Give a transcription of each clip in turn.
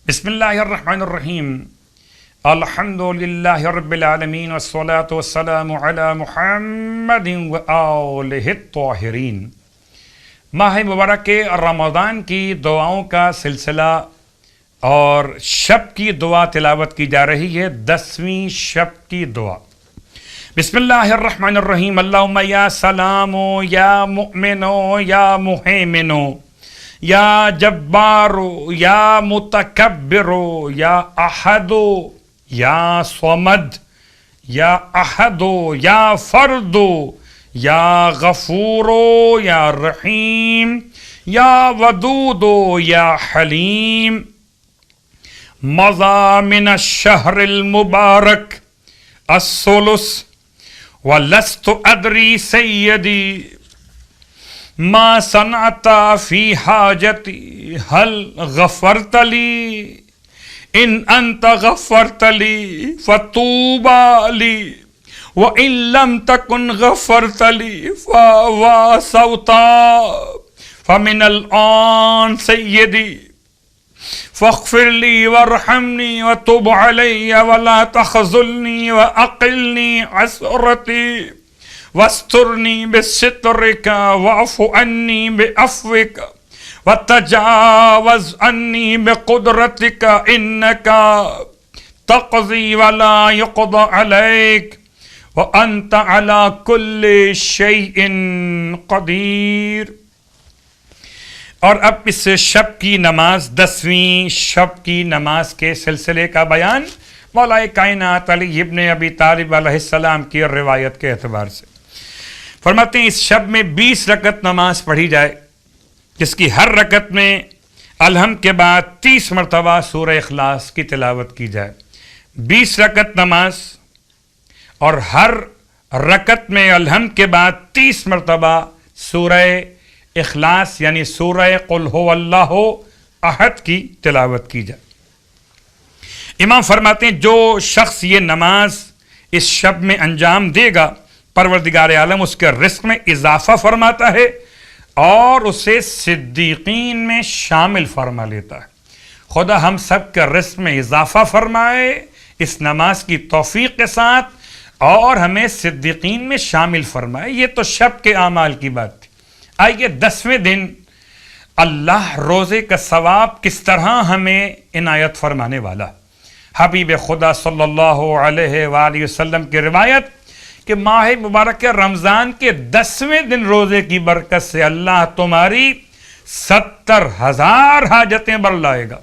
بسم اللہ الرحمن الرحیم الحمد للہ رب العالمین والصلاة والسلام علی محمد وآلہ الطاہرین۔ ماہ مبارک رمضان کی دعاؤں کا سلسلہ اور شب کی دعا تلاوت کی جا رہی ہے، 10ویں شب کی دعا۔ بسم اللہ الرحمن الرحیم اللہم یا سلامو یا مؤمنو یا مہیمنو یا جبارو یا متکبرو یا احدو یا صمد یا احدو یا فردو یا غفورو یا رحیم یا ودودو یا حلیم۔ مضى من الشهر المبارك الثلث ولست أدري سيدي ما صنعت في حاجتي هل غفرت لي إن أنت غفرت لي فطوبى لي وإن لم تكن غفرت لي فواسوتا فمن الآن سيدي فاغفر لي وارحمني وتب علي ولا تخذلني وأقلني عثرتي واسترني بسترك واعف عني بعفوك وتجاوز عني بقدرتك إنك تقضي ولا يقضى عليك وأنت على كل شيء قدير۔ اور اب اس شب کی نماز 10ویں شب کی نماز کے سلسلے کا بیان مولا کائنات علی ابن ابی طالب علیہ السلام کی روایت کے اعتبار سے فرماتے ہیں، اس شب میں 20 رکعت نماز پڑھی جائے، جس کی ہر رکعت میں الحمد کے بعد 30 مرتبہ سورہ اخلاص کی تلاوت کی جائے۔ 20 رکعت نماز اور ہر رکعت میں الحمد کے بعد 30 مرتبہ سورہ اخلاص یعنی سورہ قل هو اللہ احد کی تلاوت کی جائے۔ امام فرماتے ہیں، جو شخص یہ نماز اس شب میں انجام دے گا، پروردگار عالم اس کے رزق میں اضافہ فرماتا ہے اور اسے صدیقین میں شامل فرما لیتا ہے۔ خدا ہم سب کے رزق میں اضافہ فرمائے اس نماز کی توفیق کے ساتھ اور ہمیں صدیقین میں شامل فرمائے۔ یہ تو شب کے اعمال کی بات تھی۔ آئیے 10ویں دن اللہ روزے کا ثواب کس طرح ہمیں عنایت فرمانے والا۔ حبیب خدا صلی اللہ علیہ وآلہ وسلم کی روایت کہ ماہ مبارک رمضان کے 10ویں دن روزے کی برکت سے اللہ تمہاری 70,000 حاجتیں برلائے گا۔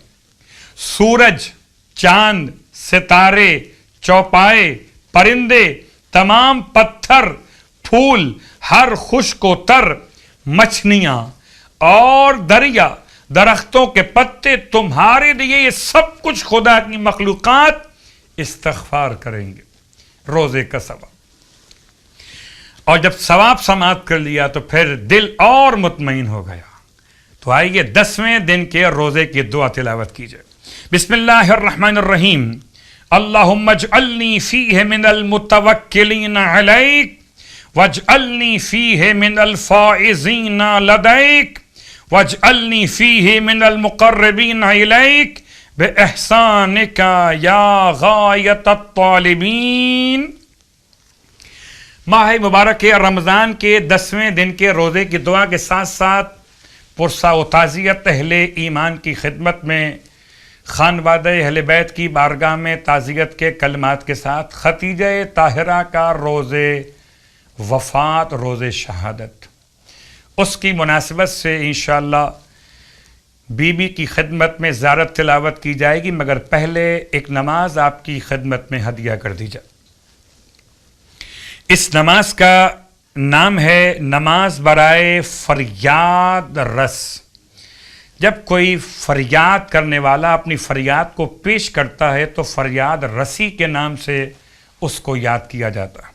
سورج، چاند، ستارے، چوپائے، پرندے، تمام پتھر، پھول، ہر خشک و تر، مچھلیاں اور دریا، درختوں کے پتے تمہارے لیے یہ سب کچھ خدا کی مخلوقات استغفار کریں گے، روزے کا ثواب۔ اور جب ثواب سماعت کر لیا تو پھر دل اور مطمئن ہو گیا۔ تو آئیے 10ویں دن کے روزے کی دعا تلاوت کیجئے۔ بسم اللہ الرحمن الرحیم اللہم اجعلنی فیہ من المتوکلین علیک واجعلنی فیہ من الفائزین لدیک واجعلنی فیہ من المقربین الیک باحسانک یا غایت الطالبین۔ ماہ مبارک رمضان کے 10ویں دن کے روزے کی دعا کے ساتھ ساتھ پرسہ و تعزیت اہل ایمان کی خدمت میں خانوادہ اہل بیت کی بارگاہ میں تعزیت کے کلمات کے ساتھ ختیجہ طاہرہ کا روزے وفات، روزے شہادت، اس کی مناسبت سے انشاءاللہ بی بی کی خدمت میں زیارت تلاوت کی جائے گی، مگر پہلے ایک نماز آپ کی خدمت میں ہدیہ کر دی جائے۔ اس نماز کا نام ہے نماز برائے فریاد رس۔ جب کوئی فریاد کرنے والا اپنی فریاد کو پیش کرتا ہے تو فریاد رسی کے نام سے اس کو یاد کیا جاتا ہے۔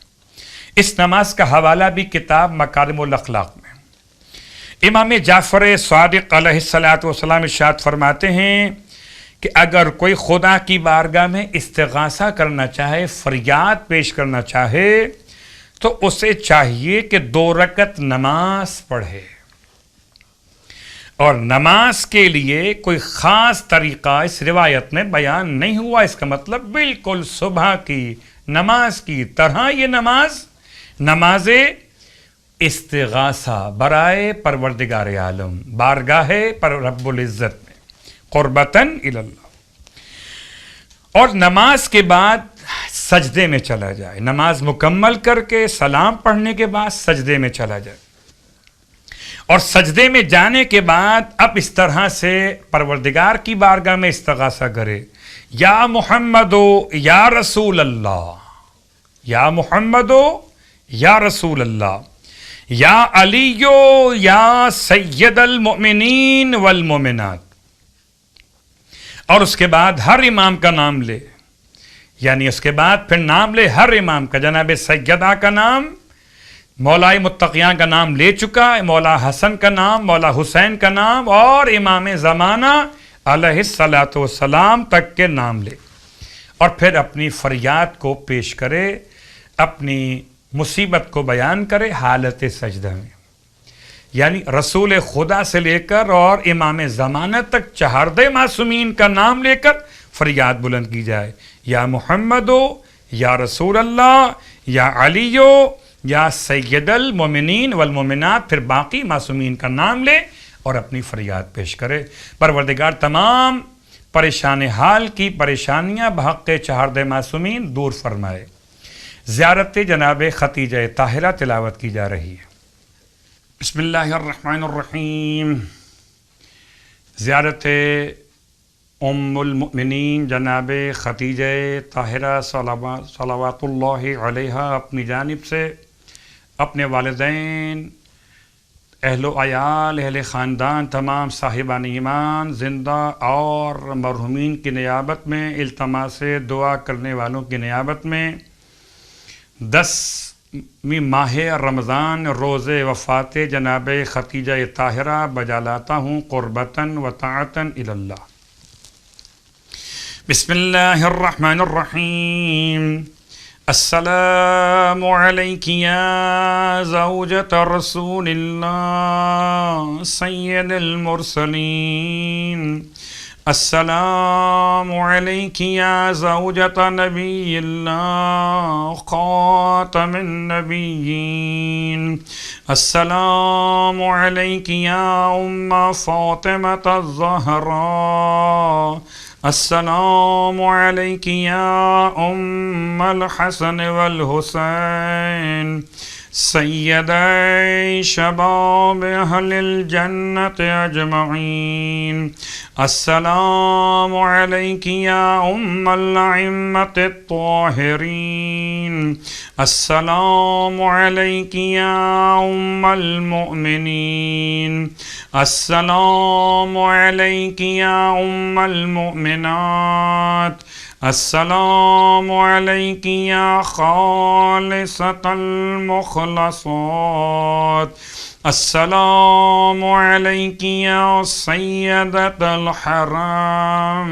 اس نماز کا حوالہ بھی کتاب مکارم الاخلاق میں۔ امام جعفر صادق علیہ السلام ارشاد فرماتے ہیں کہ اگر کوئی خدا کی بارگاہ میں استغاثہ کرنا چاہے، فریاد پیش کرنا چاہے، تو اسے چاہیے کہ 2 رکعت نماز پڑھے۔ اور نماز کے لیے کوئی خاص طریقہ اس روایت میں بیان نہیں ہوا. اس کا مطلب بالکل صبح کی نماز کی طرح یہ نماز استغاثہ برائے پروردگار عالم، بارگاہ پر رب العزت میں، قربتاً الی اللہ. اور نماز کے بعد سجدے میں چلا جائے، نماز مکمل کر کے سلام پڑھنے کے بعد سجدے میں چلا جائے، اور سجدے میں جانے کے بعد اب اس طرح سے پروردگار کی بارگاہ میں استغاثہ کرے، یا محمدو یا رسول اللہ، یا محمدو یا رسول اللہ، یا علیو یا سید المؤمنین والمؤمنات. اور اس کے بعد ہر امام کا نام لے، یعنی اس کے بعد پھر نام لے ہر امام کا. جناب سیدہ کا نام، مولا متقیاں کا نام لے چکا، مولا حسن کا نام، مولا حسین کا نام، اور امام زمانہ علیہ الصلاۃ والسلام تک کے نام لے، اور پھر اپنی فریاد کو پیش کرے، اپنی مصیبت کو بیان کرے حالت سجدہ میں. یعنی رسول خدا سے لے کر اور امام زمانہ تک چہاردے معصومین کا نام لے کر فریاد بلند کی جائے، یا محمدو یا رسول اللہ، یا علیو یا سید المؤمنین والمؤمنات، پھر باقی معصومین کا نام لے اور اپنی فریاد پیش کرے. پروردگار تمام پریشان حال کی پریشانیاں بحق چہاردے معصومین دور فرمائے. زیارت جناب ختیجہ طاہرہ تلاوت کی جا رہی ہے. بسم اللہ الرحمن الرحیم. زیارت ام المؤمنین جناب ختیجہ طاہرہ صلوات اللہ علیہا اپنی جانب سے اپنے والدین، اہل و عیال، اہل خاندان، تمام صاحبان ایمان زندہ اور مرحومین کی نیابت میں، التماس دعا کرنے والوں کی نیابت میں 10ویں ماہ رمضان روز وفات جناب ختیجہ طاہرہ بجا لاتا ہوں قربتاً و طاعتاً الی اللہ. بسم اللہ الرحمن الرحیم. السلام علیک یا زوجۃ رسول اللہ سید المرسلین. السلام علیک یا زوجۃ نبی اللہ خاتم النبیین. السلام علیک یا ام فاطمۃ الزہراء. السلام علیک یا ام الحسن والحسین سیدی شباب اہل الجنت اجمعین. السلام علیک یا ام الائمۃ الطاہرین. السلام علیک یا ام المؤمنین. السلام علیک یا ام المؤمنات. السلام علیک یا خالصۃ المخلصات. السلام علیک یا سیدۃ الحرم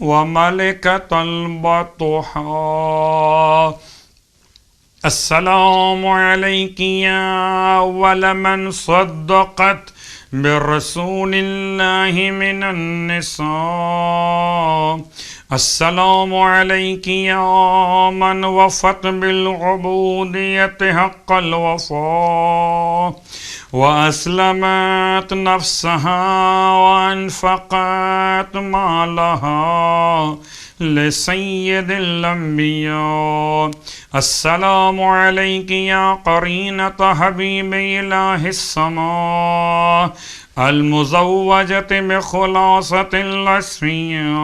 و ملکۃ البطحاء. السلام علیک یا اول من صدقت برسول اللہ من النساء. السلام علیک یا من وفت بالعبودیت حق الوفاء واسلمت نفسها وانفقت مالها لسید الانبیاء. السلام علیک یا قرینۃ حبیب الہ السماء المزوجۃ بخلاصۃ الاسفیاء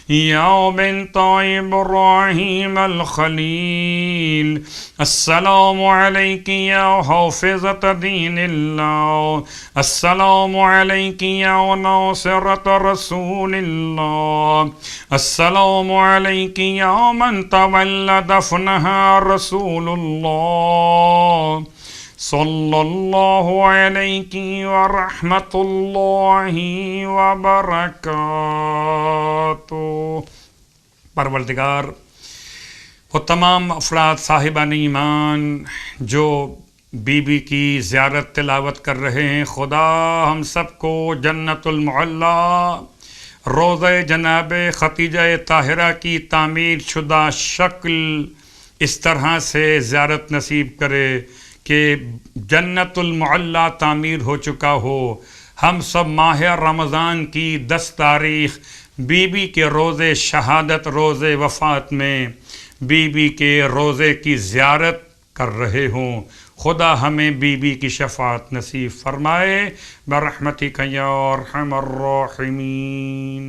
یا بنت ابراہیم الخلیل. السلام علیک یا حافظۃ دین اللہ. السلام علیک یا ناصرۃ رسول اللہ. السلام علیک یا من تولی دفنها رسول اللہ صلی اللہ علیہ ورحمۃ اللہ وبرکاتہ. پروردگار وہ تمام افراد صاحبان ایمان جو بی بی کی زیارت تلاوت کر رہے ہیں. خدا ہم سب کو جنت المعلا روضہ جناب ختیجہ طاہرہ کی تعمیر شدہ شکل اس طرح سے زیارت نصیب کرے کہ جنت المعلا تعمیر ہو چکا ہو. ہم سب ماہ رمضان کی 10 تاریخ بی بی کے روزے شہادت روزے وفات میں بی بی کے روزے کی زیارت کر رہے ہوں. خدا ہمیں بی بی کی شفاعت نصیب فرمائے برحمتک یا ارحم الراحمین.